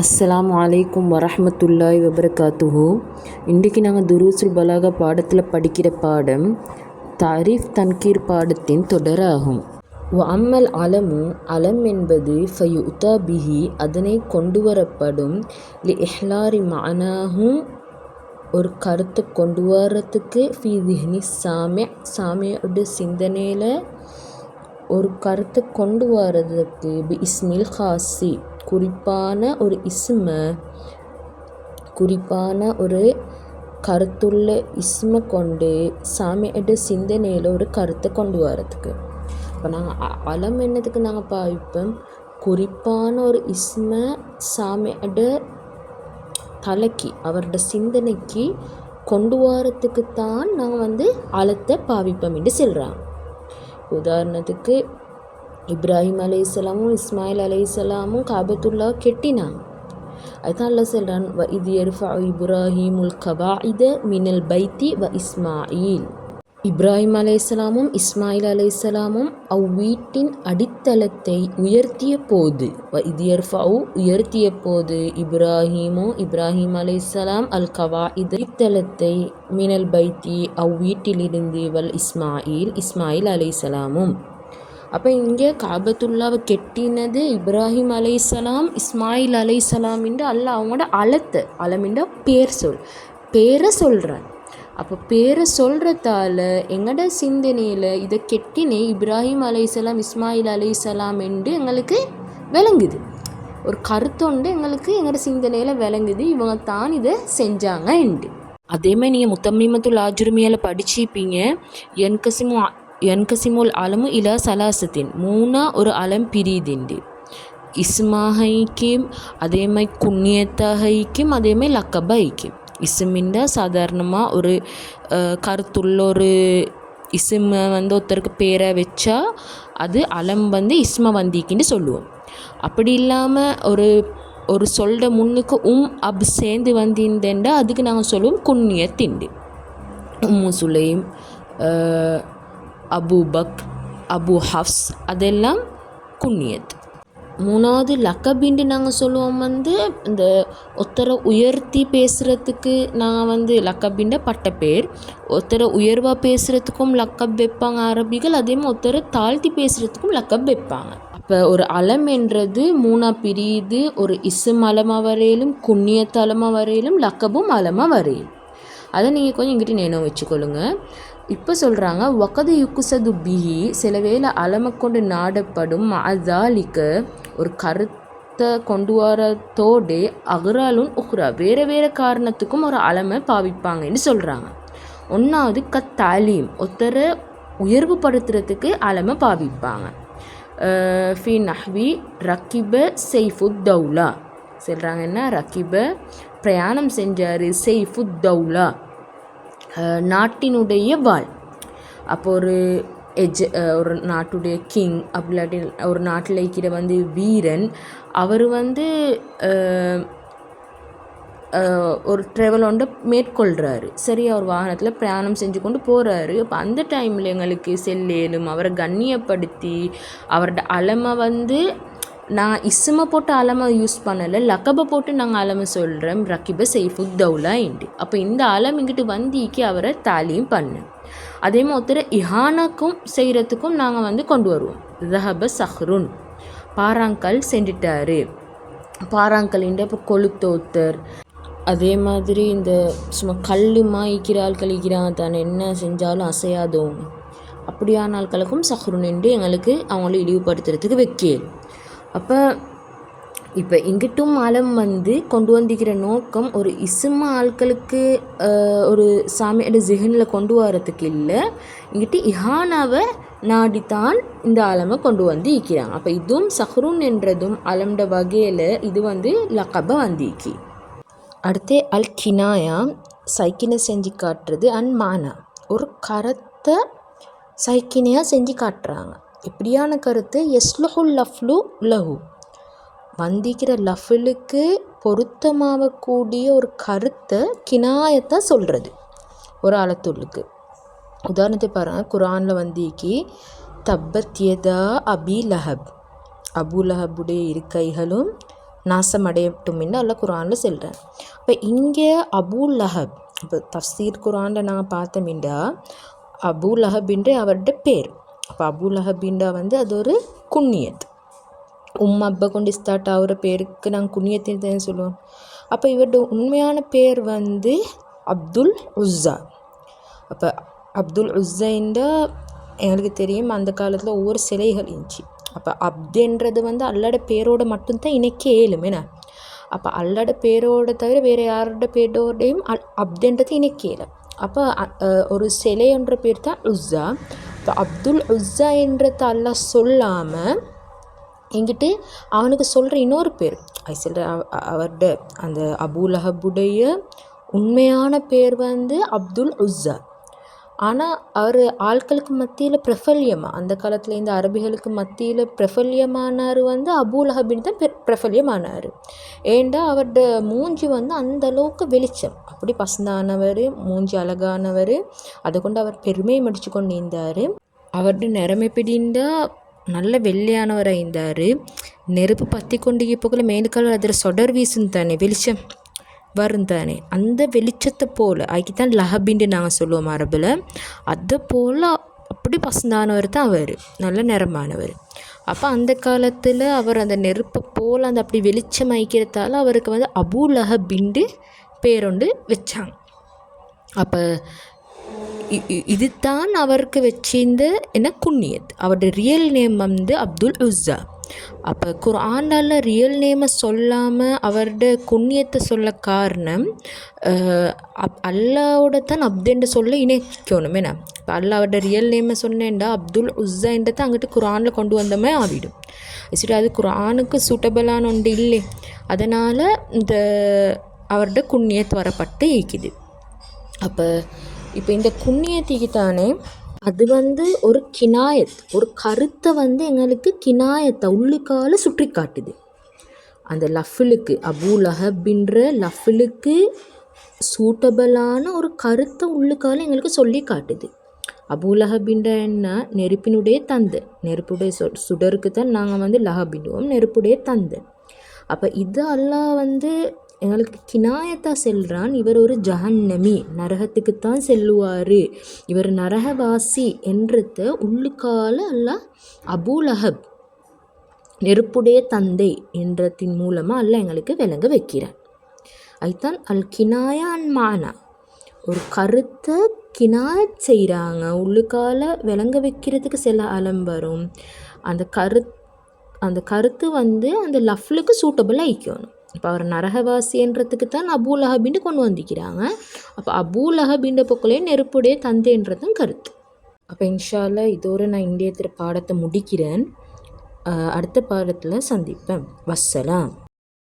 அஸ்ஸலாமு அலைக்கும் வரஹ்மத்துல்லாஹி வபரகாத்துஹு. இன்றைக்கு நாங்கள் துரூசுல் பலாகா பாடத்தில் படிக்கிற பாடம் தாரீஃப் தன்கீர் பாடத்தின் தொடராகும். அம்மல் அலமு, அலம் என்பது ஃபயுத்தா பிஹி, அதனை கொண்டு வரப்படும், லி இஹ்லாரி மஅனாஹு, ஒரு கருத்தை கொண்டு வரத்துக்கு, ஃபி திஹ்னி சாமியோட சிந்தனையில் ஒரு கருத்தை கொண்டு வரதுக்கு, பி இஸ்மில் ஹாசி, குறிப்பான ஒரு குறிப்பான ஒரு கருத்துள்ள இஸ்மை கொண்டு சாமியோட சிந்தனையில் ஒரு கருத்தை கொண்டு வரதுக்கு. இப்போ நாங்கள் அலம் என்னதுக்கு நாங்கள் பாவிப்போம், குறிப்பான ஒரு இஸ்மை சாமியோட தலைக்கு, அவரோட சிந்தனைக்கு கொண்டு வரத்துக்கு தான் நாங்கள் அலத்தை பாவிப்போம் என்று சொல்கிறாங்க. உதாரணத்துக்கு இப்ராஹிம் அலைஹிஸ்ஸலாமும் இஸ்மாயில் அலைஹிஸ்ஸலாமும் காபத்துல்லா கெட்டினாங்க. அதுதான் அல்லாஹ் சொல்கிறான், வ இது யர்ஃபஉ இப்ராஹிமுல் கவாஇத மினல் பைத்தி வ இஸ்மாயில். இப்ராஹிம் அலைஹிஸ்ஸலாமும் இஸ்மாயில் அலைஹிஸ்ஸலாமும் அவ்வீட்டின் அடித்தளத்தை உயர்த்திய போது, வ இது யர்ஃபஉ உயர்த்திய போது, இப்ராஹிம் அலைஹிஸ்ஸலாம் அல் கவாஇத அடித்தளத்தை, மினல் பைத்தி அவ்வீட்டிலிருந்து, வல் இஸ்மாயில் அலைஹிஸ்ஸலாமும். அப்போ இங்கே காபத்துல்லாவை கெட்டினது இப்ராஹிம் அலைஹிஸ்ஸலாம் இஸ்மாயில் அலைஹிஸ்ஸலாம் என்று அல்லாஹ் அவங்களோட அலமின்ற பேரை சொல்கிறான். அப்போ பேரை சொல்கிறதால எங்களோட சிந்தனையில் இதை கெட்டினே இப்ராஹிம் அலைஹிஸ்ஸலாம் இஸ்மாயில் அலைஹிஸ்ஸலாம் என்று எங்களுக்கு விளங்குது. ஒரு கருத்தொண்டு எங்களுக்கு எங்களோட சிந்தனையில் விளங்குது, இவங்க தான் இதை செஞ்சாங்க என்று. அதேமாதிரி நீங்கள் முத்தம்மிமத்துல் ஆஜுருமியால் படிச்சிருப்பீங்க, என்கசிமுல் அலமு இலா சலாசத்தின், ஒரு அலம் பிரியுதுண்டு. இஸ்மாஹைக்கும், அதேமாதிரி குன்னியத்தஹைக்கும், அதேமாதிரி லக்கபைக்கும். இஸ்மின்டா சாதாரணமாக ஒரு கருத்துள்ள ஒரு இஸ்மை ஒருத்தருக்கு பேரை வச்சா அது அலம் இஸ்மை வந்திக்குன்னு சொல்லுவோம். அப்படி இல்லாமல் ஒரு சொல்கிற முன்னுக்கு அப் சேர்ந்து வந்திருந்தேன்டா அதுக்கு நாங்கள் சொல்லுவோம் குன்னியத்திண்டு. உம்மு சுலைம், அபு பக், அபு ஹஃப்ஸ், அதெல்லாம் குன்னியத். மூணாவது லக்கபிண்டு நாங்கள் சொல்லுவோம், இந்த ஒருத்தரை உயர்த்தி பேசுகிறதுக்கு நாங்கள் லக்கபிண்ட பட்ட பேர். ஒருத்தரை உயர்வாக பேசுகிறதுக்கும் லக்கப் வைப்பாங்க அரபிகள், அதேமாதிரி ஒருத்தரை தாழ்த்தி பேசுகிறதுக்கும் லக்கப் வைப்பாங்க. இப்போ ஒரு அலம் என்றது பிரியுது, ஒரு இஸ்ம் அலமாக வரையிலும், குன்னியத் அலமாக வரையிலும், லக்கபும் அலமாக வரையிலும். அதை நீங்கள் கொஞ்சம் இங்கிட்ட நினைவு வச்சுக்கொள்ளுங்க. இப்போ சொல்கிறாங்க, வக்கது யுக்குசது பிஹி, சில வேளை அலமை கொண்டு நாடப்படும், அதாலிக்க ஒரு கருத்தை கொண்டு வரத்தோடு, அகராலுன் உஹ்ரா வேறு காரணத்துக்கும் ஒரு அலமை பாவிப்பாங்கன்னு சொல்கிறாங்க. ஒன்றாவது தாலீம், ஒருத்தரை உயர்வுபடுத்துறதுக்கு அலமை பாவிப்பாங்க. ஃபி நஹ்வி ரக்கிப செய்ஃபுத் தௌலா சொல்கிறாங்க, என்ன ரக்கிப பிரயாணம் செஞ்சார், செய்ஃபுத் தௌலா நாட்டினுடைய வாள். அப்போ ஒரு நாட்டுடைய கிங், அப்படி இல்லாட்டி ஒரு நாட்டில் இருக்கிற வீரன், அவர் ஒரு ட்ராவல் ஒன்றை மேற்கொள்கிறாரு. சரி, அவர் வாகனத்தில் பிரயாணம் செஞ்சு கொண்டு போகிறாரு. அப்போ அந்த டைமில் எங்களுக்கு செல்லேலும் அவரை கண்ணியப்படுத்தி அவரோட அலமை நான் இஸ்மை போட்டு அலமை யூஸ் பண்ணலை, லக்கபை போட்டு நாங்கள் அலமை சொல்கிறோம், ரக்கிப செய்ஃபுத் தௌலா என்று. அப்போ இந்த அலம் இங்கிட்டு வந்திக்கு அவரை தாலீம் பண்ணு. அதேமாதிரி ஒருத்தர் இஹானாக்கும் செய்கிறதுக்கும் நாங்கள் கொண்டு வருவோம். ரஹப சஹ்ருன், பாறாங்கல் செஞ்சிட்டாரு, பாறாங்கல்ன்ற இப்போ கொளுத்தோத்தர். அதே மாதிரி இந்த சும்மா கல்லுமா ஈக்கிற ஆட்கள் ஈக்கிறாங்க தானே, என்ன செஞ்சாலும் அசையாதவங்க, அப்படியான ஆட்களுக்கும் சஹ்ருன் என்று எங்களுக்கு அவங்கள இழிவுபடுத்துறதுக்கு வைக்கல். அப்போ இப்போ இங்கிட்டும் அலம் கொண்டு வந்திக்கிற நோக்கம் ஒரு இஸ்ம ஆட்களுக்கு ஒரு சாமியோட ஜிஹனில் கொண்டு வரத்துக்கு இல்லை, இங்கிட்டு இஹானாவை நாடித்தான் இந்த அலமை கொண்டு ஈக்கிறாங்க. அப்போ இதுவும் சஹ்ருன் என்றதும் அலம்ட வகையில் இது லக்கபை ஈக்கி. அடுத்து அல் கினாயா, சைக்கினை செஞ்சு காட்டுறது. மானா, ஒரு கருத்தை சைக்கினையாக செஞ்சு காட்டுறாங்க. இப்படியான கருத்து எஸ்லுஹுல் லஃப்லு லஹு, வந்திக்கிற லஃபுலுக்கு பொருத்தமாகக்கூடிய ஒரு கருத்தை கினாயத்தை சொல்கிறது ஒரு ஆலத்துள்ளுக்கு. உதாரணத்தை பாருங்கள், குர்ஆனில் தப்பத் யதா அபி லஹப், அபு லஹபுடைய இருக்கைகளும் நாசமடையட்டும் என்று அல்லாஹ் குர்ஆனில் சொல்கிறான். இப்போ இங்கே அபூ லஹப், இப்போ தஃப்சீர் குர்ஆனில் நாங்கள் பார்த்தோம்னா அபூ லஹப்ன்ற அவருடைய பேர். அப்போ அபூ லஹப்ன்றா அது ஒரு குன்னியத், அப்பா கொண்டு ஸ்டார்ட் ஆகிற பேருக்கு நாங்கள் குன்னியத்தின்னு சொல்லுவோம். அப்போ இவருடைய உண்மையான பேர் அப்துல் உஸ்ஸா. அப்போ அப்துல் உஸ்ஸாண்டா எங்களுக்கு தெரியும் அந்த காலத்தில் ஒவ்வொரு சிலைகள் இருந்துச்சு. அப்போ அப்துன்றது அல்லாட பேரோட மட்டும்தான் இணைக்க இயலுமேனா. அப்போ அல்லாட பேரோட தவிர வேறு யாரோட பேரோடையும் அப்துன்றது இணைக்க இயலும். அப்போ ஒரு சிலைன்ற பேர் தான் உஸ்ஸா. இப்போ அப்துல் உஸ்ஸா என்றதை அல்லாஹ் சொல்லாமல் என்கிட்ட அவனுக்கு சொல்கிற இன்னொரு பேர் சொல்கிற அவருடைய அந்த அபூ லஹபுடைய உண்மையான பேர் அப்துல் உஸ்ஸா. ஆனால் அவர் ஆட்களுக்கு மத்தியில் பிரபல்யமாக, அந்த காலத்தில் இந்த அரபிகளுக்கு மத்தியில் பிரபல்யமானார் அபூ லஹபின் தான் பிரபல்யமானார். ஏண்டா அவருடைய மூஞ்சி அந்த அளவுக்கு வெளிச்சம், அப்படி பசந்தானவர், மூஞ்சி அழகானவர், அதை கொண்டு அவர் பெருமையை மடித்து கொண்டு இருந்தார். அவருடைய நிறமை பிடிந்தா நல்ல வெள்ளையானவராக இருந்தார். நெருப்பு பற்றி கொண்டு போகல மேலுக்கால அதில் சொடர் வீசும் தானே, வெளிச்சம் வரும் தானே, அந்த வெளிச்சத்தை போல் அதுக்குத்தான் லஹபின்னு நாங்கள் சொல்லுவோம் அரபில். அதை போல் அப்படி பசந்தானவர் தான் அவர், நல்ல நிறமானவர். அப்போ அந்த காலத்தில் அவர் அந்த நெருப்பை போல் அந்த அப்படி வெளிச்சம் ஆயிக்கிறதால அவருக்கு அபூ லஹபின்னு பேரொண்டு வச்சாங்க. அப்போ இதுதான் அவருக்கு வச்சிருந்த என்ன குன்னியத். அவருடைய ரியல் நேம் அப்துல் உஸ்ஸா. அப்போ குர்ஆனில் ரியல் நேமை சொல்லாமல் அவருடைய குன்னியத்தை சொல்ல காரணம் அல்லாவோட தான் அப்துன்னு சொல்ல இணைக்கணும். ஏன்னா இப்போ அல்லா அவருடைய ரியல் நேமை சொன்னேன்டா அப்துல் உஸ்ஸான்றதை அங்கிட்டு குர்ஆனில் கொண்டு வந்தமே ஆகிடும். சரி, அது குர்ஆனுக்கு சூட்டபிளான ஒன்று இல்லை. அதனால் இந்த அவருடைய குன்னியத் வரப்பட்டு இருக்குது. அப்போ இப்போ இந்த குன்னியத்துக்கு தானே அது ஒரு கினாயத், ஒரு கருத்தை எங்களுக்கு கினாயத்தை உள்ளுக்கால சுற்றி காட்டுது. அந்த லஃபிலுக்கு அபூ லஹபின்ற லஃபிலுக்கு சூட்டபிளான ஒரு கருத்தை உள்ளுக்கால எங்களுக்கு சொல்லி காட்டுது. அபூ லஹபின்ற என்ன, நெருப்பினுடைய தந்தை, நெருப்புடைய சுடருக்கு தான் நாங்கள் லஹபிடுவோம், நெருப்புடைய தந்தை. அப்போ இது அல்லாஹ் எங்களுக்கு கினாயத்தாக செல்கிறான். இவர் ஒரு ஜஹன்னமி, நரகத்துக்குத்தான் செல்லுவார், இவர் நரகவாசி என்றத உள்ளுக்கால அல்லாஹ் அபூ லஹப் நெருப்புடைய தந்தை என்றத்தின் மூலமாக அல்லாஹ் எங்களுக்கு விளங்க வைக்கிறான். அதுதான் அல் கினாயா அன் மானா, ஒரு கருத்தை கினாயத் செய்கிறாங்க, உள்ளுக்கால விளங்க வைக்கிறதுக்கு சில அலம் வரும். அந்த கருத்து அந்த லஃப்லுக்கு சூட்டபிள் ஆகிக்கணும். இப்போ அவர் நரகவாசின்றதுக்கு தான் அபூ லஹபின்னு கொண்டு வந்திக்கிறாங்க. அப்போ அபூ லஹபின்ற பக்கலே நெருப்புடைய தந்தைன்றதும் கருத்து. அப்போ இன்ஷா அல்லாஹ் இதோடு நான் இந்திய பாடத்தை முடிக்கிறேன். அடுத்த பாடத்தில் சந்திப்பேன். வஸ்ஸலாம்.